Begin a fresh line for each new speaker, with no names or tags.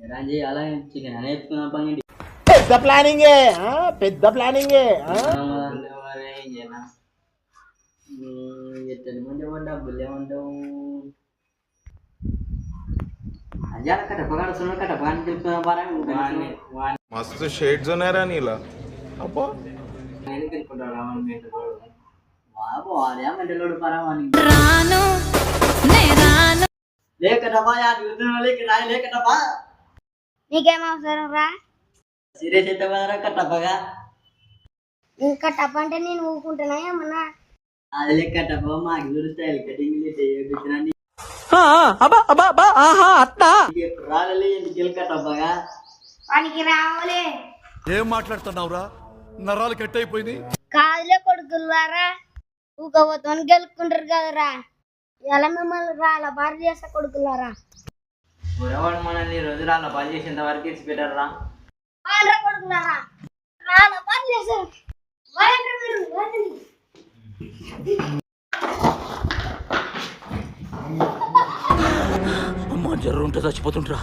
రంజీ అలా చికెన్ అనే ఎత్తుకున్న పని
పెద్ద ప్లానింగే పెద్ద ప్లానింగే
ఎత్తని ముందు డబ్బులు ఏమంటావు అజా కట్టపగాడు సున్న కట్టపగాని తెలుసుకున్నా పారా
मस्त शेड्स ఉన్నాయి రా నీలా అబ్బో
ఎందుకు తెలుసుకుంటాడు రావణ మెంటలోడు బాబు అదే మెంటలోడు పారా వాని లేకటపా లేక రాయి లేకటపా
నీకేం అవసరం రా
సీరియస్ అయితే కదరా కట్టపగా
ఇంకా టప్ అంటే నేను ఊరుకుంటున్నా ఏమన్నా
అది లెక్కటపా మా అగ్గురు స్టైల్ కటింగ్ చేయించినండి రాలే ఎందుకు కట్టపగా
వానికి రావాలే
ఏం మాట్లాడుతున్నావురా నరాలు కట్ అయిపోయింది
కాదులే కొడుకులారా ఊకపోతాను గెలుక్కుంటారు కదరా ఎలా మిమ్మల్ని రాల బారి చేస్తా కొడుకులారా
గురవాడు మనల్ని రోజు రాళ్ళ పని చేసేంత వరకు ఇచ్చి పెట్టారా
వాళ్ళరా కొడుకులారా రాల బారి చేస్తారు వాళ్ళంటే మీరు వాళ్ళని.
అమ్మ జర్రు ఉంటే చచ్చిపోతుంటరా